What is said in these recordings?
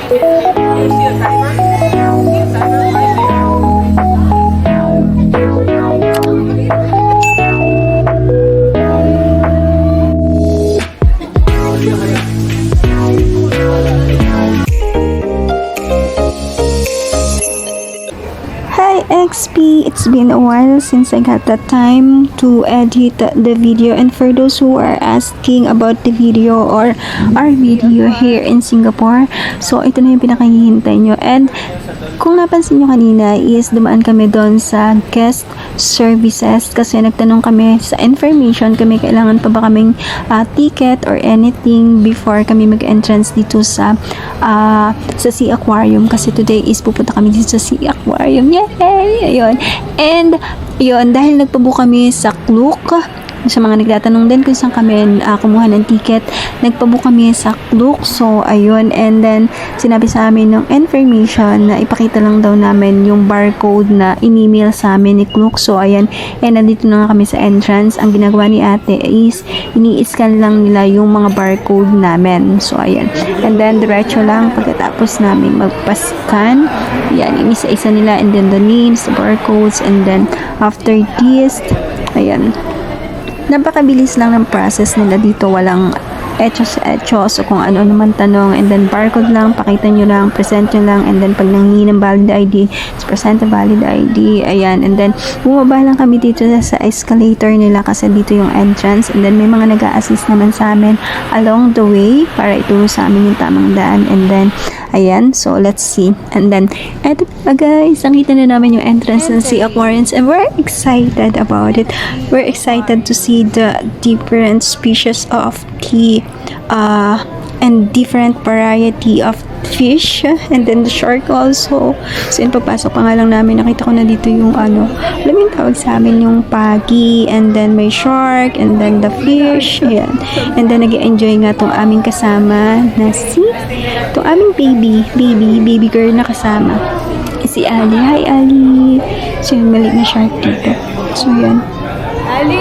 Hi XP, it's been a while since I got the time to edit the video, and for those who are asking about the video or our video here in Singapore, so ito na yung pinakahihintay nyo. And kung napansin nyo kanina is dumaan kami doon sa guest services kasi nagtanong kami sa information kami kailangan pa ba kaming ticket or anything before kami mag-entrance dito sa Sea Aquarium, kasi today is pupunta kami dito sa Sea Aquarium. Yay! Ayun. And yun, dahil nagpabook kami sa Klook, sa mga nagtatanong din kung saan kami kumuha ng ticket, nagpabook kami sa Klook. So ayun, and then sinabi sa amin ng information na ipakita lang daw namin yung barcode na in-email sa amin ni Klook. So ayan, and nandito na nga kami sa entrance. Ang ginagawa ni ate is ini-scan lang nila yung mga barcode namin. So ayan, and then diretso lang pagkatapos namin magpa-scan, yan, inisa-isa nila, and then the names, the barcodes, and then after this, ayan, napakabilis lang ng process nila dito, walang etchos o kung ano naman tanong, and then barcode lang, pakita nyo lang, present nyo lang, and then pag nanghingi ng valid ID, present a valid ID, ayan, and then bumaba lang kami dito sa escalator nila kasi dito yung entrance, and then may mga nag-a-assist naman sa amin along the way para ituro sa amin yung tamang daan, and then ayan, so let's see, and then eto pa guys, nakita na namin yung entrance ng Sea Aquariums, and we're excited about it. We're excited to see the different species of the and different variety of fish, and then the shark also. So yun, pagpasok pa nga lang namin, nakita ko na dito yung alam mo yung tawag sa amin, yung pagi, and then may shark, and then the fish, ayan. And then nag-enjoy nga tong aming kasama na tong aming baby girl na kasama, si Ali. Hi Ali. So yun, maliit na shark dito. So yan, Ali.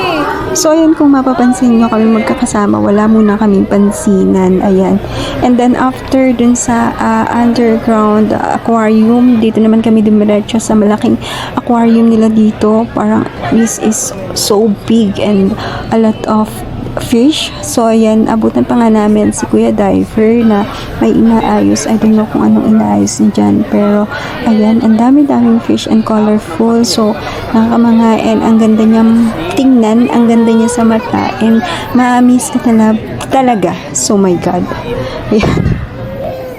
So, ayan, kung mapapansin nyo kami magkakasama, wala muna kaming pansinan. Ayan. And then, after dun sa underground aquarium, dito naman kami dumiretso sa malaking aquarium nila dito. Parang, this is so big and a lot of fish. So, ayan, abutan pa nga namin si Kuya Diver na may inaayos. I don't know kung anong inaayos niya dyan. Pero, ayan, ang dami-daming fish and colorful. So, nakakamanghain. Ang ganda niyang tingnan. Ang ganda niya sa mata. And, ma-miss ka talaga. So, my God. Ayan.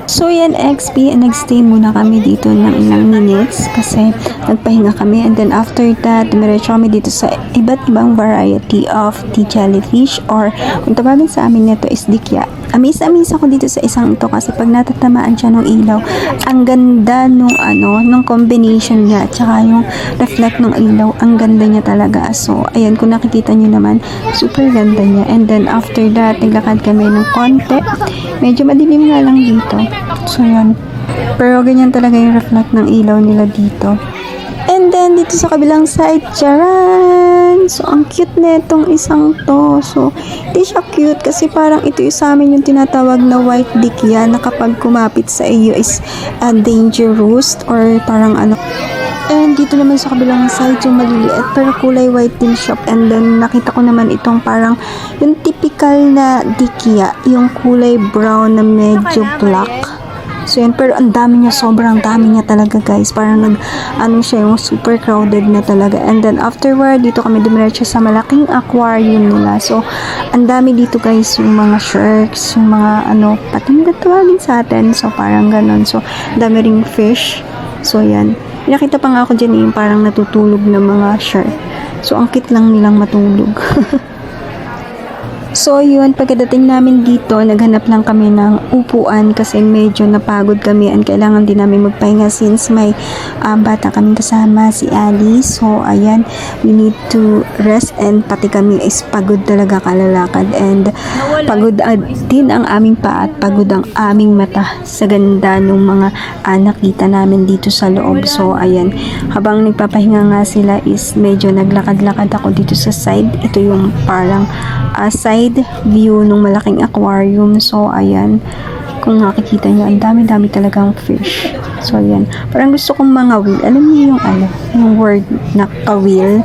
So yan XP, nagstay muna kami dito ng ilang minutes kasi nagpahinga kami, and then after that dumiretso kami dito sa iba't ibang variety of the jellyfish, or kung tawagin sa amin nito is dikya. Amaze ako dito sa isang ito kasi pag natatamaan siya ng ilaw, ang ganda nung combination niya at saka yung reflect ng ilaw, ang ganda niya talaga. So ayan, kung nakikita niyo naman, super ganda niya. And then after that naglakad kami ng konti, medyo madilim nga lang dito. So yan, pero ganyan talaga yung reflect ng ilaw nila dito. And then dito sa kabilang side, charan! So ang cute na itong isang to. So hindi siya cute kasi parang ito yung sa amin yung tinatawag na white dikya, na kapag kumapit sa iyo is dangerous or parang ano. And dito naman sa kabilang side, yung maliliit pero kulay white din siya. And then nakita ko naman itong parang yung typical na dikya, yung kulay brown na medyo black. So yan, pero ang dami niya, sobrang dami niya talaga guys. Parang siya, yung super crowded na talaga. And then afterward, dito kami dumiretso sa malaking aquarium nila. So, ang dami dito guys, yung mga sharks, yung mga pating tawagin sa atin. So, parang ganon. So, dami ring fish. So, yan. Nakita pa nga ako dyan yung parang natutulog na mga shark. So, ang cute lang nilang matulog. So, yun, pagkadating namin dito, naghanap lang kami ng upuan kasi medyo napagod kami and kailangan din namin magpahinga since may bata kaming kasama, si Ali. So, ayan, we need to rest, and pati kami is pagod talaga kalalakad, and pagod din ang aming paa at pagod ang aming mata sa ganda ng mga nakita namin dito sa loob. So, ayan, habang nagpapahinga nga sila is medyo naglakad-lakad ako dito sa side. Ito yung parang side view ng malaking aquarium. So, ayan, Kung nakikita nyo, ang dami-dami talagang fish. So, ayan. Parang gusto kong mga wheel. Alam niyo yung yung word na ka-wheel.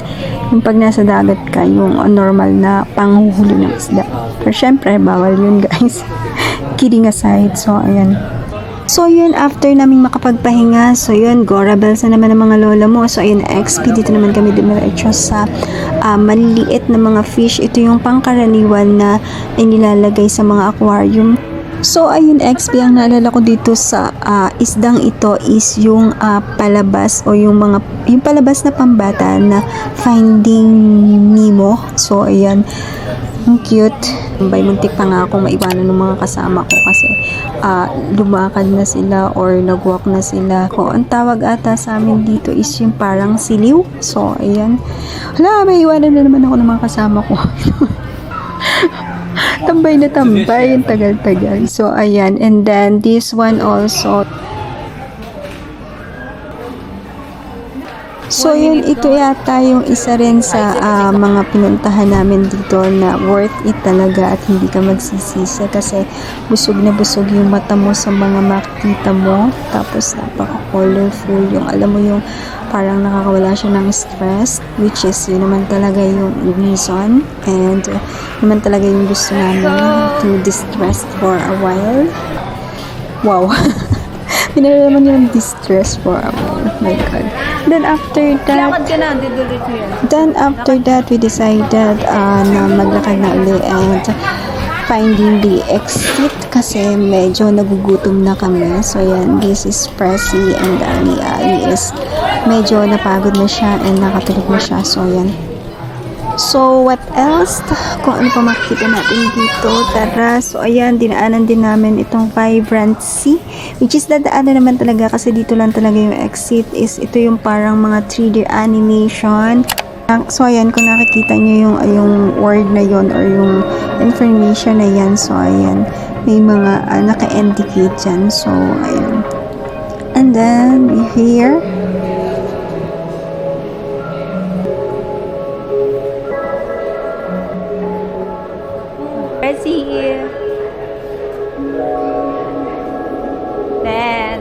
Yung pag nasa dagat ka, yung normal na panghuhuli ng isda. Pero syempre, bawal yun guys. Kidding aside. So, ayan. So, yun, after naming makapagpahinga, so yun, Gora Bells na naman ang mga lola mo. So, ayun, XP, dito naman kami dumiretso sa maliliit na mga fish. Ito yung pangkaraniwan na inilalagay sa mga aquarium. So, ayun, XP, ang naalala ko dito sa isdang ito is yung palabas o yung palabas na pambata na Finding Nemo. So, ayan, ang cute. Muntik pa nga akong maiwanan ng mga kasama ko kasi lumakad na sila or nagwalk na sila. Ang tawag ata sa amin dito is yung parang siliw. So, ayan. Hala, may iwanan na naman ako ng mga kasama ko. Tambay na tambay, yung tagal-tagal. So, ayan. And then, this one also. So, yun, ito yata yung isa rin sa mga pinuntahan namin dito na worth it talaga at hindi ka magsisisi kasi busog na busog yung mata mo sa mga makikita mo. Tapos, napaka-colorful. Yung, alam mo yung parang nakakawala siya ng stress, which is yun naman talaga yung reason and naman talaga yung gusto namin to distress for a while. Wow. Pinala naman yung distress for a while. Oh my God. Then after that, we decided na maglakad na uli and finding the exit kasi medyo nagugutom na kami. So, yan. This is Pressy and Ali is medyo napagod na siya and nakatulog na siya. So, yan. So, what else? Kung ano pa makikita natin dito, tara. So, ayan, dinaanan din namin itong Vibrancy, which is dadaanan naman talaga kasi dito lang talaga yung exit is ito yung parang mga 3D animation. So, ayan, kung nakikita nyo yung word na yon or yung information na yan. So, ayan, may mga naka-indicate dyan. So, ayan. And then, here, Pressy here. Then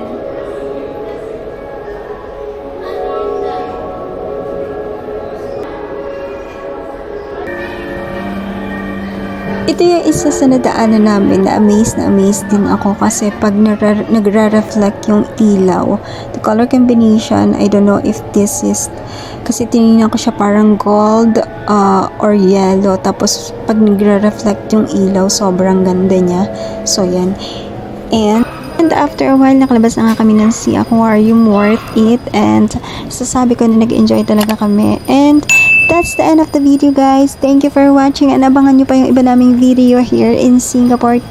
ito yung isa sa nadaanan namin na amazed din ako kasi pag nagra-reflect yung ilaw, the color combination, I don't know if this is, kasi tinignan ko siya parang gold or yellow, tapos pag nagra-reflect yung ilaw, sobrang ganda niya. So, yan. And after a while, nakalabas na nga kami ng Sea Aquarium, worth it, and sasabi ko na nag-enjoy talaga kami. And that's the end of the video, guys. Thank you for watching and abangan nyo pa yung iba naming video here in Singapore.